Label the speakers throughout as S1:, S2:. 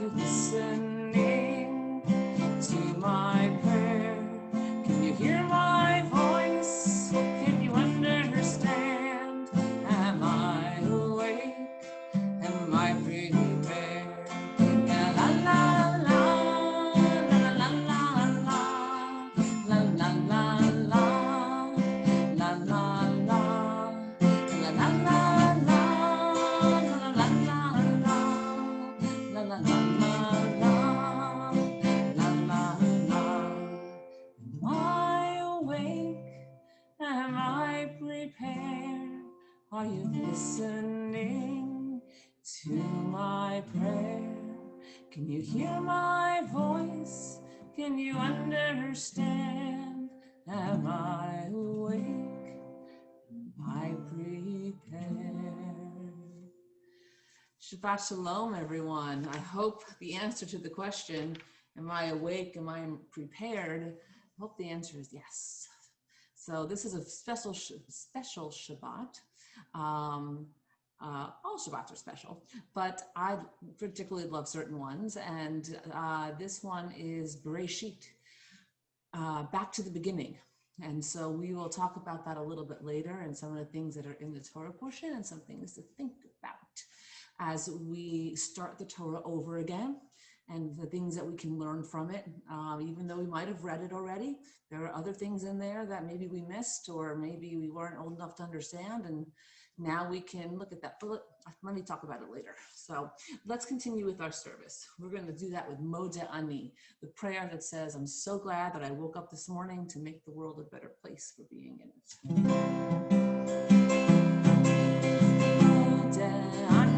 S1: you listening to my prayer? Can you hear my voice? Can you understand? Am I awake? Am I prepared? La la la la la la la la la la la la la Are you listening to my prayer? Can you hear my voice? Can you understand? Am I awake? Am I prepared? Shabbat Shalom, everyone. I hope the answer to the question, am I awake? Am I prepared? I hope the answer is yes. So this is a special Shabbat. All Shabbats are special, but I particularly love certain ones. And this one is Bereshit, back to the beginning. And so we will talk about that a little bit later and some of the things that are in the Torah portion and some things to think about as we start the Torah over again and the things that we can learn from it. Even though we might have read it already, there are other things in there that maybe we missed or maybe we weren't old enough to understand. And now we can look at that. But let me talk about it later. So let's continue with our service. We're going to do that with Modeh Ani, the prayer that says, I'm so glad that I woke up this morning to make the world a better place for being in it. Modeh Ani.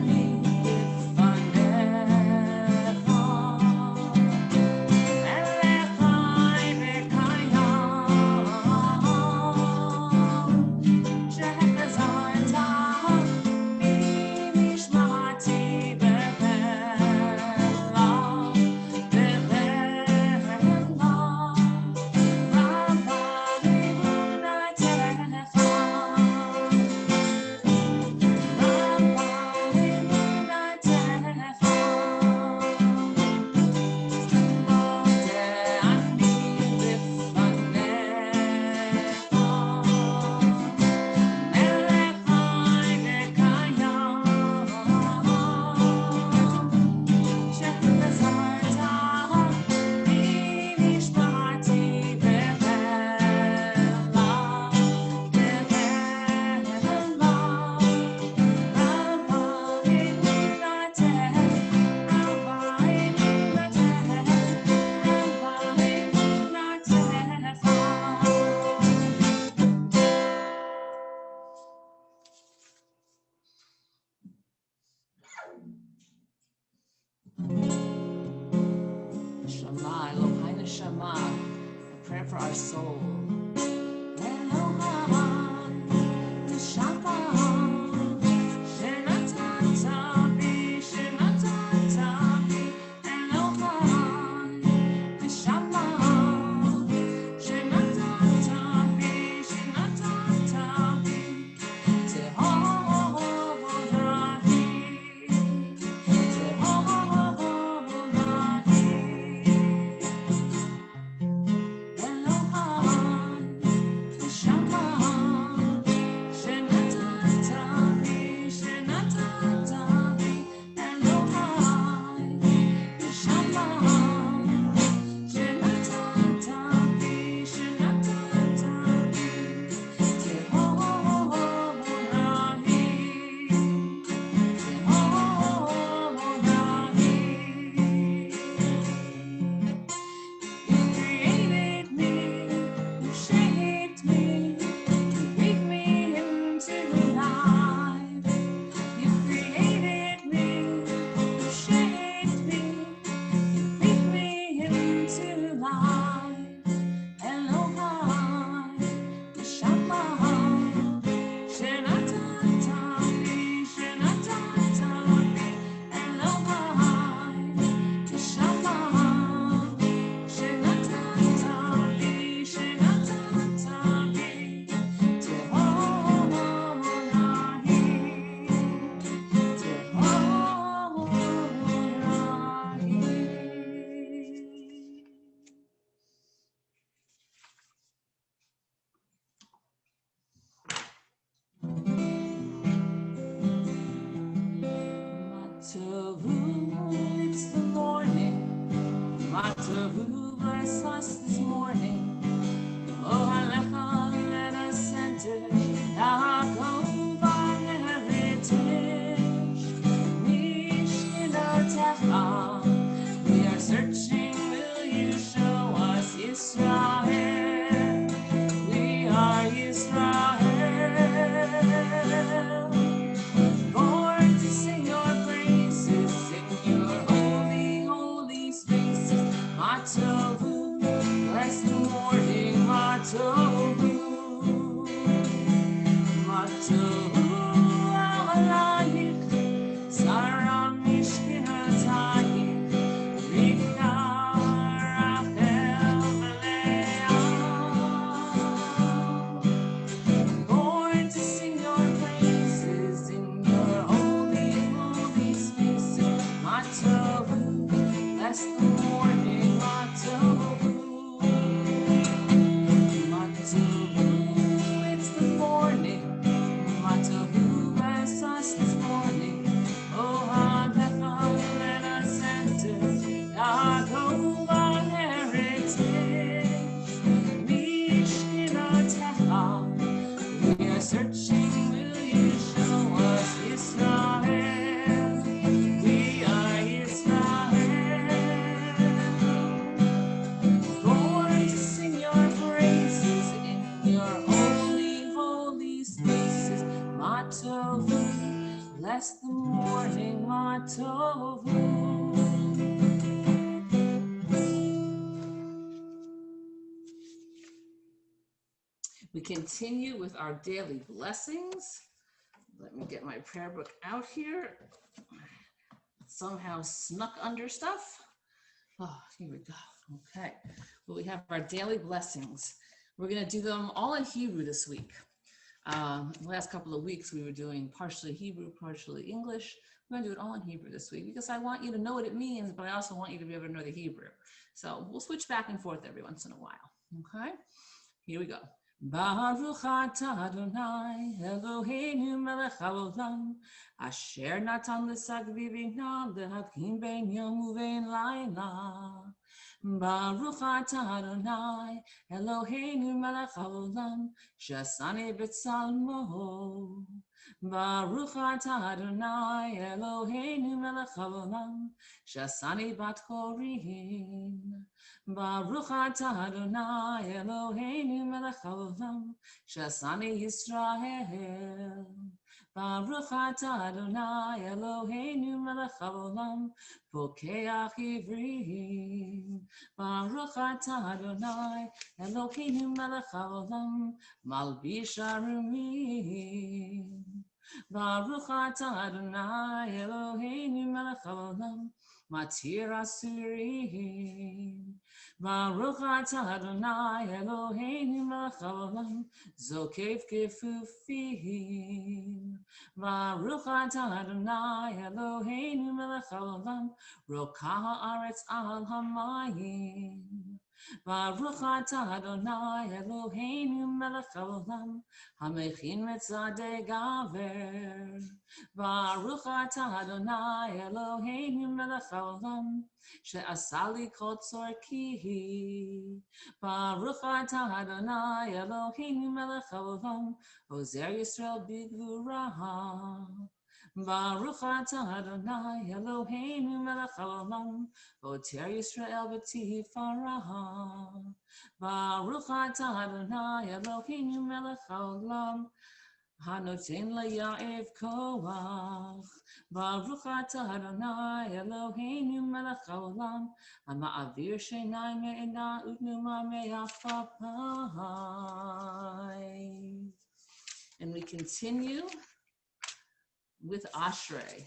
S1: bless us this morning. Oh, Alecha, let us enter Yaakov our heritage. Mishkinatecha, we are searching, will you show us Israel? We are Israel. Born to sing your praises in your holy, holy spaces. Matovu, bless the morning, Matovu. Matovu, alayich, Sarah Mishkinatayich, Rivka, Rachel, Leah. Born to sing your praises in your holy, holy spaces. Matovu, bless the morning, Matovu. Matovu, it's the morning. Matovu, bless us this morning. Oh, Hadecha, let us enter Yaakov our heritage. Mishkinatecha, we are searching, will you show us Israel? We are Israel. Born to sing your praises in your holy, holy spaces. Matovu, bless the morning, Matovu. We continue with our daily blessings. Let me get my prayer book out here. Somehow snuck under stuff. Oh, here we go. Okay. Well, we have our daily blessings. We're going to do them all in Hebrew this week. The last couple of weeks, we were doing partially Hebrew, partially English. We're going to do it all in Hebrew this week because I want you to know what it means, but I also want you to be able to know the Hebrew. So we'll switch back and forth every once in a while. Okay? Here we go. Baruch atah Adonai Eloheinu melech haolam asher natan l'sagvi bina lehakim bein yom uvein laila. Baruch atah Adonai Eloheinu melech haolam shasani b'tzalmo. Baruch atah Adonai Eloheinu melech haolam shasani bat korin. Baruch atah Adonai Eloheinu melech haolam shasani Yisrael. Baruch atah Adonai Eloheinu melech haolam pokeach ivrim. Baruch atah Adonai Eloheinu melech haolam malbish arumim. Baruch atah Adonai Eloheinu melech haolam matir asurim. Baruch atah Adonai Eloheinu melech haolam zokef kefufim. Baruch atah Adonai Eloheinu melech haolam rokah haaretz al hamayim. Baruch atah Adonai Eloheinu melech haolam hamechin metzadei gaver. Baruch atah Adonai Eloheinu melech haolam she'asali kol tzorki. Baruch atah Adonai Eloheinu melech haolam ozer Yisrael b'gvura. Baruch atah Adonai Eloheinu melech haolam oter Yisrael b'tifara. Baruch atah Adonai Eloheinu melech haolam hanoten laYaev koach. Baruch atah Adonai Eloheinu melech haolam hama'avir sheinai me'ena utnuma me'afapai. And we continue with Ashrei.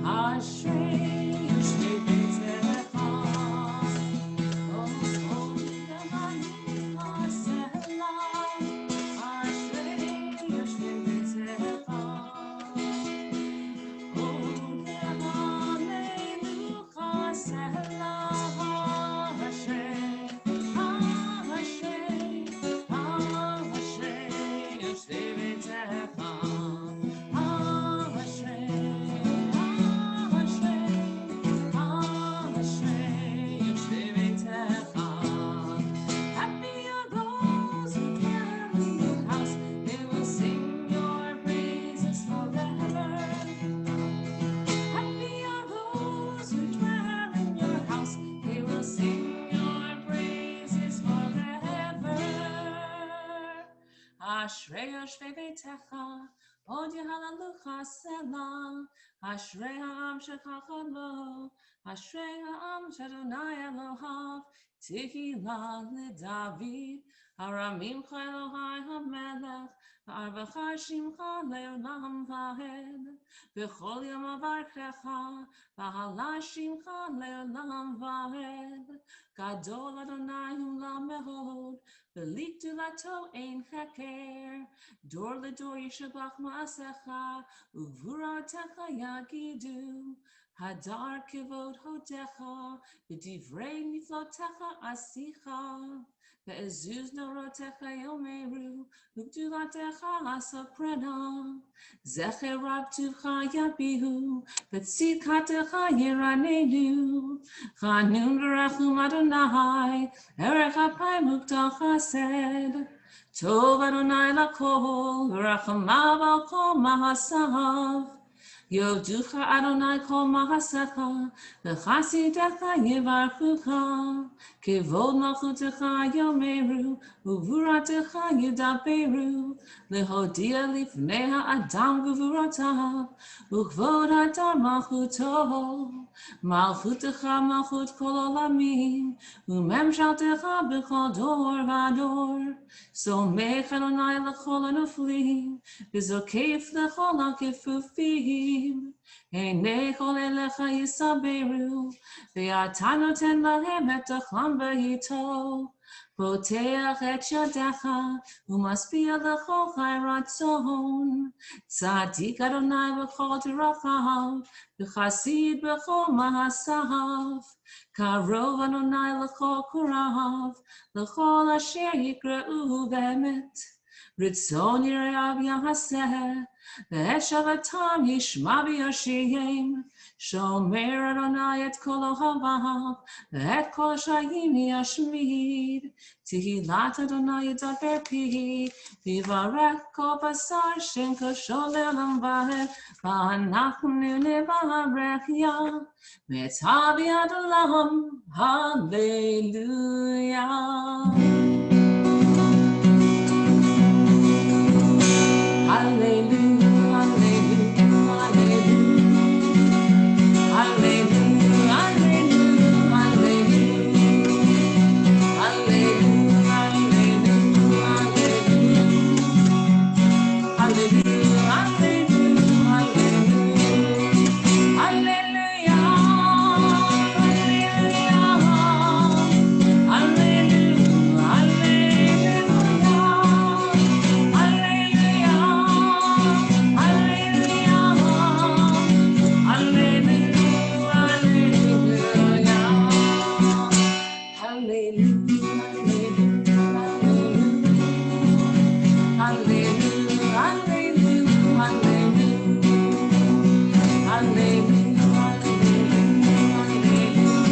S1: Ashrei Yoshtei B'Tzerecha, Oz Yamanim Ha'Sela. Ashrei Yoshtei B'Tzerecha, Oz Yamanim Ha'Sela. Ashrei, Ashrei, Ashrei Yoshtei B'Tzerecha. Ashrei Yoshvei Beitecha, Od Yehalalucha Selah, Ashrei Ha'am Shekachad Lo, Ashrei Ha'am Shadonai Elohav, Tehillah LeDavid, Haramim Elohai HaMelech, Arvachar Shimcha Leolam Vahed, B'chol Yom Avarchecha, V'hala Shimcha Leolam Vahed, Gadol Adonai Ulam Mehod, V'liktu Lato Ein Chaker, Dor LeDor Yishabach Ma'asecha, Uvuratecha Yagidu, Hadar Kivod Hodecha, V'divrei Miflotecha Asicha, Ve'ezuz Norotecha Yomeru, Ugdulatecha Lasoprena, Zecher Rab Tuvcha Yabihu, Ve'tzidkatecha Yiranenu, Chanun V'rachum Adonai, Erech Apai Mukta Chesed, Tov Adonai Lakol, V'rachamav Al Kol Mahasav, Yoducha Adonai Kol Mahasecha, V'chasidecha Yivarchucha, Kevod Malchutecha Yomeru, Uvuratecha Yidaberu, Lehodia Lifnei Ha'adam Gevuratav, Ukvod Adam Malchuto, Malchutecha Malchut Kol Olamim, Umemshaltecha B'chol Dor Vador, Somech Adonai L'chol Anuflim, V'zokeif L'chol HaKefufim, Einei Kol Elecha Yisaberu, Ve'ata noten lahem et achlam v'yito, Poteach et yadecha, Umaspia l'chol chai ratzon, Tzadik Adonai v'chol terachav, V'chasid b'chol mahasav, Karov Adonai l'chol kurav, L'chol asher yikra'u be'emet, Ritzon yirav yahaseh, Ve'et shavatam yishma v'yashiyim, Shomer Adonai et kol ohavav, et kol shayim yashmid. Tehillat Adonai yadaber pi, vivarech kol basar shem kashol le'olam vaed, v'anachnu nevarech ya, me'tavi ad olam, hallelujah. Hallelujah, hallelujah, hallelujah. Hallelujah, hallelujah, hallelujah, hallelujah,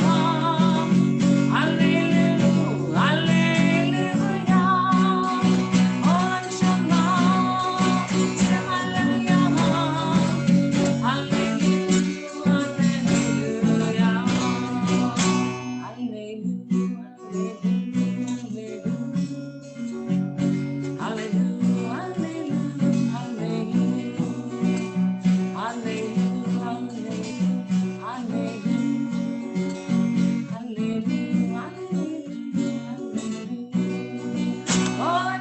S1: hallelujah,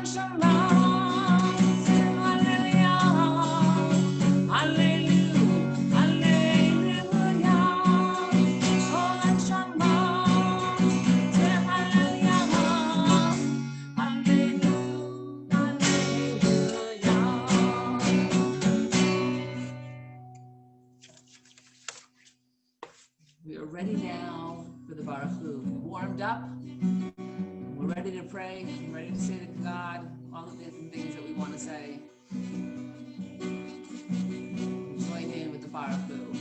S1: hallelujah, We are ready now for the Baruch Hu. We warmed up. We're ready to pray. We're ready to say to God all the different things that we want to say. Join in with the Baruch Hu.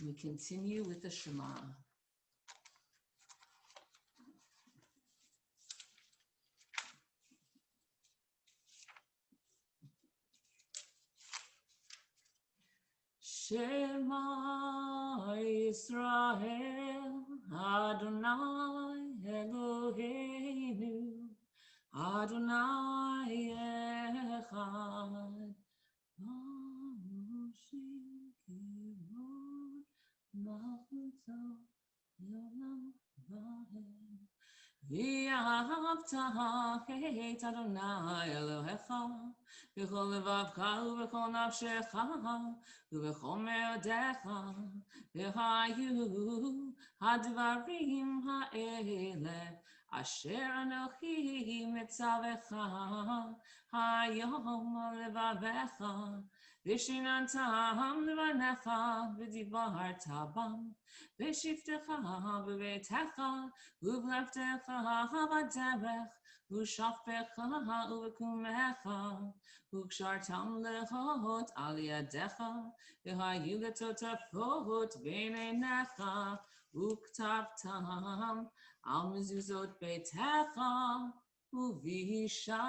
S1: We continue with the Shema. Shema Yisrael, Adonai Eloheinu, Adonai Echad, Baruch Kivod Malchuto Yolam Vahem. V'ahavta et Adonai Elohecha b'chol levavcha u'b'chol nafshecha u'b'chol me'odecha v'hayu hadvarim ha'ele asher anochi mitzavecha hayom levavecha v'shinantam levanecha v'divarta bam v'shiftecha b'beitecha Uvleftecha b'derech, u'shaftecha u'v'kumecha, u'kshartam lechot al yadecha, v'hayu letotafot b'neinecha, u'ktavtam al mezuzot beitecha, u'visharecha.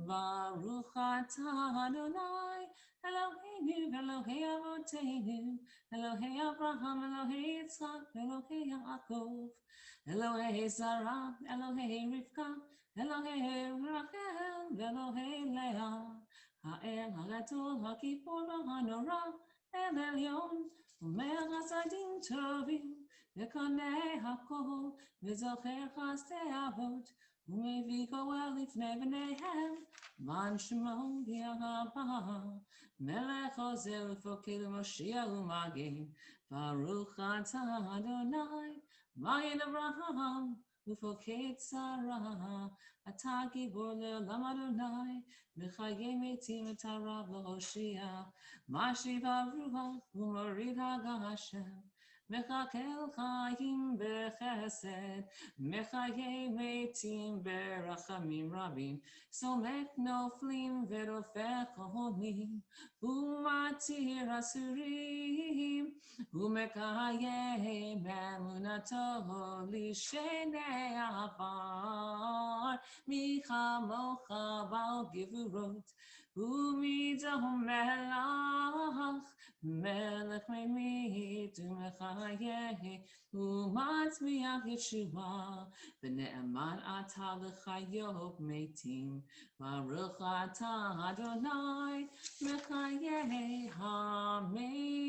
S1: Baruch atah Adonai Eloheinu Elohei Avoteinu Elohei Abraham Elohei Yitzchak Elohei Yaakov Elohei Sarah Elohei Rivka Elohei Rachel Elohei Leah Ha'el Ha'gadol Ha'kipor Ha'norah El Elyon Omer Chasadim Tovim V'konei Hakol V'zocher Chasdei Avot U'mevii Goel Lifnei B'neihem Man Shemo Yahweh Melech Ozer U'fokel Moshiach U'Magin Baruch Atah Adonai Magen Avraham ופוקד צרה, אתה גיבור לעולם אדוני, מחיי מתים את הרב להושיע, משיב הרוח ומוריד הגשם, מחכל חיים בחסד, מחיי מתים ברחמים רבים, סומך נופלים ורופך הונים, ומתיר אסורים, ומקיים אמונתו לשני עבר, מי כמוך בעל גבורות, ומדום מלך, מלך ממית ומחיה, ומצמיח ישועה, ונאמן אתה לחיות מתים, ברוך אתה אדוני מחיי המתים.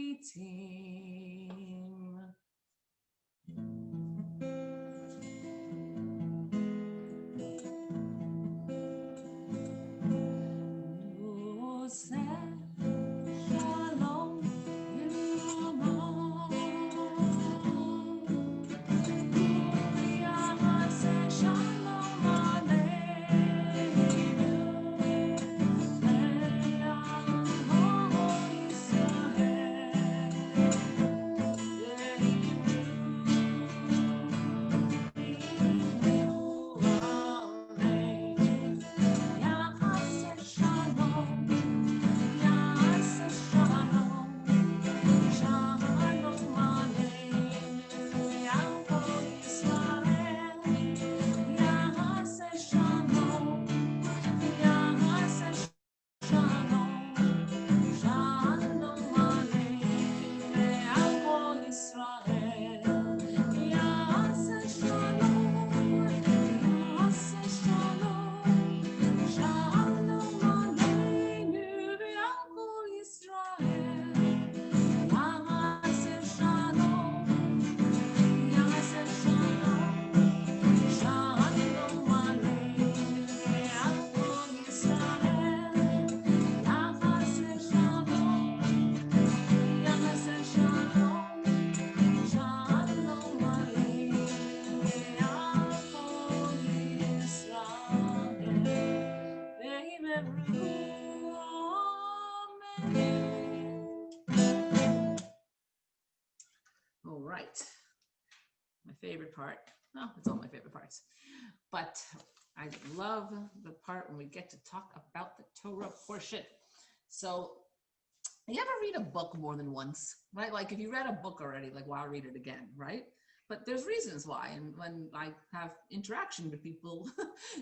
S1: All right, my favorite part. No, it's all my favorite parts. But I love the part when we get to talk about the Torah portion. So you ever read a book more than once, right? Like if you read a book already, like, why read it again, right? But there's reasons why. And when I have interaction with people,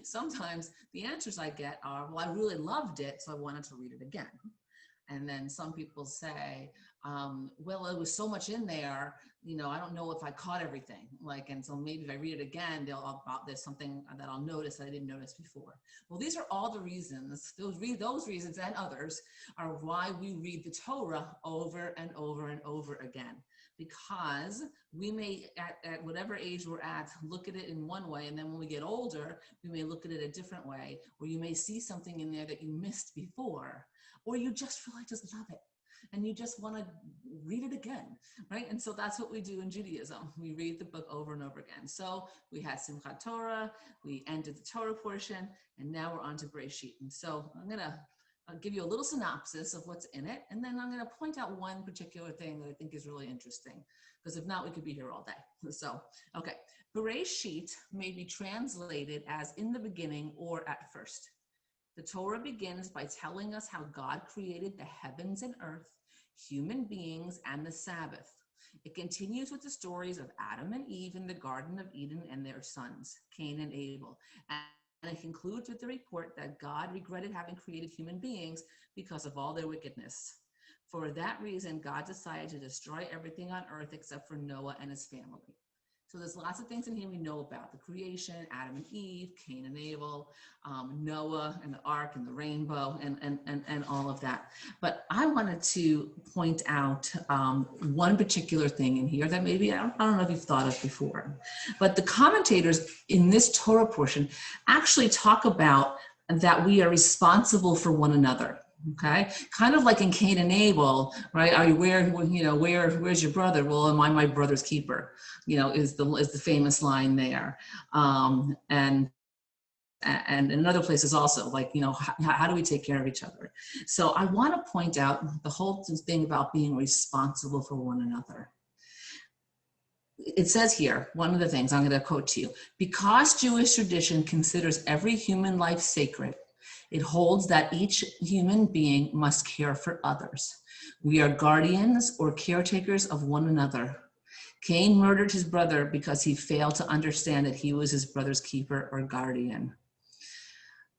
S1: sometimes the answers I get are, well, I really loved it, so I wanted to read it again. And then some people say, well, it was so much in there, you know, I don't know if I caught everything. Like, and so maybe if I read it again, there's something that I'll notice that I didn't notice before. Well, these are all the reasons, those reasons and others are why we read the Torah over and over and over again. Because we may, at whatever age we're at, look at it in one way, and then when we get older, we may look at it a different way, or you may see something in there that you missed before, or you just really just love it, and you just want to read it again, right? And so that's what we do in Judaism. We read the book over and over again. So we had Simchat Torah, we ended the Torah portion, and now we're on to Bereshit. And so I'm going to give you a little synopsis of what's in it, and then I'm going to point out one particular thing that I think is really interesting, because if not, we could be here all day. So, okay, Bereshit may be translated as in the beginning or at first. The Torah begins by telling us how God created the heavens and earth, human beings, and the Sabbath. It continues with the stories of Adam and Eve in the Garden of Eden and their sons, Cain and Abel. And it concludes with the report that God regretted having created human beings because of all their wickedness. For that reason, God decided to destroy everything on earth except for Noah and his family. So there's lots of things in here we know about: the creation, Adam and Eve, Cain and Abel, Noah and the ark and the rainbow, and all of that. But I wanted to point out one particular thing in here that maybe, I don't know if you've thought of before, but the commentators in this Torah portion actually talk about that we are responsible for one another. Okay, kind of like in Cain and Abel, right? Are you where's your brother? Well, am I my brother's keeper? Is the famous line there. And in other places also, like, how do we take care of each other? So I want to point out the whole thing about being responsible for one another. It says here, one of the things I'm going to quote to you: because Jewish tradition considers every human life sacred, it holds that each human being must care for others. We are guardians or caretakers of one another. Cain murdered his brother because he failed to understand that he was his brother's keeper or guardian.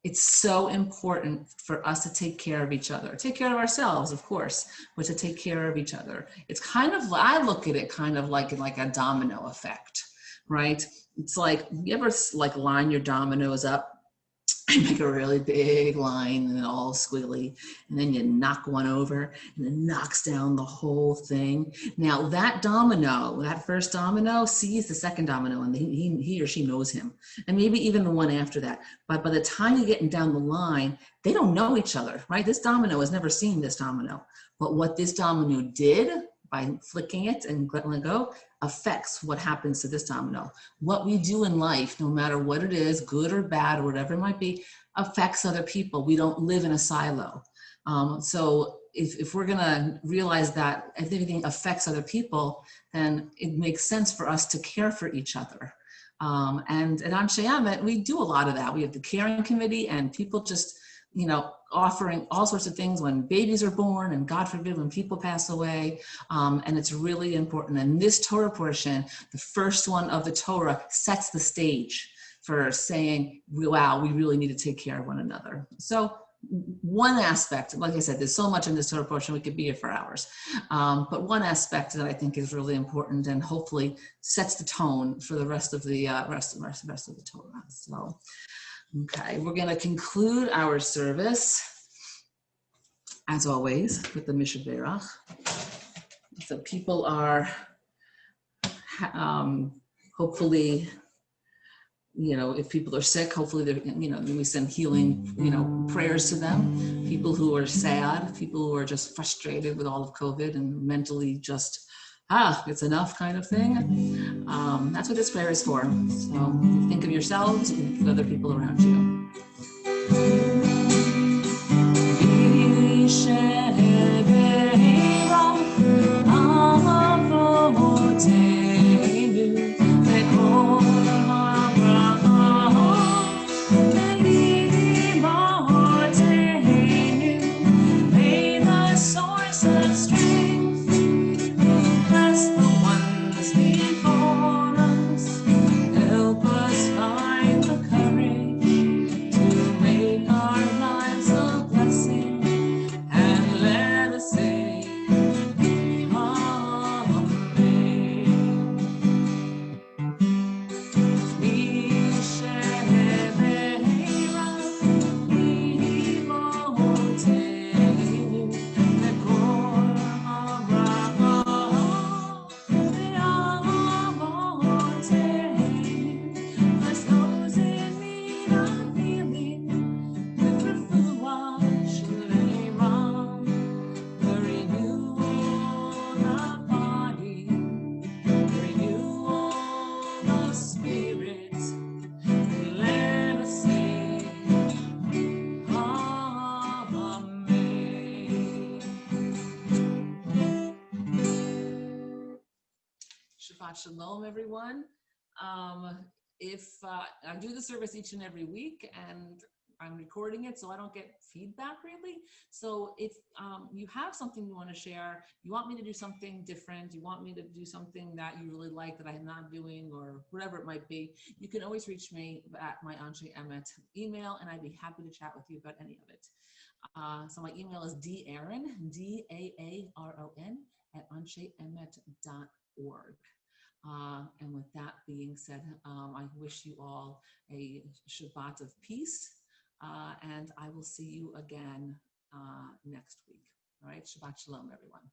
S1: It's so important for us to take care of each other, take care of ourselves, of course, but to take care of each other. It's kind of, I look at it kind of like a domino effect, right? It's like, you ever like line your dominoes up and make a really big line and all squiggly, and then you knock one over and it knocks down the whole thing. Now that domino, that first domino, sees the second domino, and he or she knows him, and maybe even the one after that. But by the time you're getting down the line, they don't know each other, right? This domino has never seen this domino, but what this domino did by flicking it and letting it go affects what happens to this domino. What we do in life, no matter what it is, good or bad or whatever it might be, affects other people. We don't live in a silo. So if we're gonna realize that everything affects other people, then it makes sense for us to care for each other. And at Anshe Emet, we do a lot of that. We have the caring committee, and people just, offering all sorts of things when babies are born, and God forbid when people pass away. And it's really important. And this Torah portion, the first one of the Torah, sets the stage for saying, wow, we really need to take care of one another. So one aspect, like I said, there's so much in this Torah portion, we could be here for hours. But one aspect that I think is really important and hopefully sets the tone for the rest of the rest of the Torah. So, okay, we're going to conclude our service, as always, with the Mishnah Berach. So people are hopefully, if people are sick, hopefully they're, we send healing, prayers to them. People who are sad, people who are just frustrated with all of COVID and mentally just, it's enough kind of thing. That's what this prayer is for. So think of yourselves, you can think of other people around you. Shabbat Shalom, everyone. I do the service each and every week, and I'm recording it so I don't get feedback really. So if you have something you want to share, you want me to do something different, you want me to do something that you really like that I'm not doing, or whatever it might be, you can always reach me at my Anshe Emet email, and I'd be happy to chat with you about any of it. So my email is daaron, DAARON, @ansheemet.org. And with that being said, I wish you all a Shabbat of peace, and I will see you again next week. All right, Shabbat Shalom, everyone.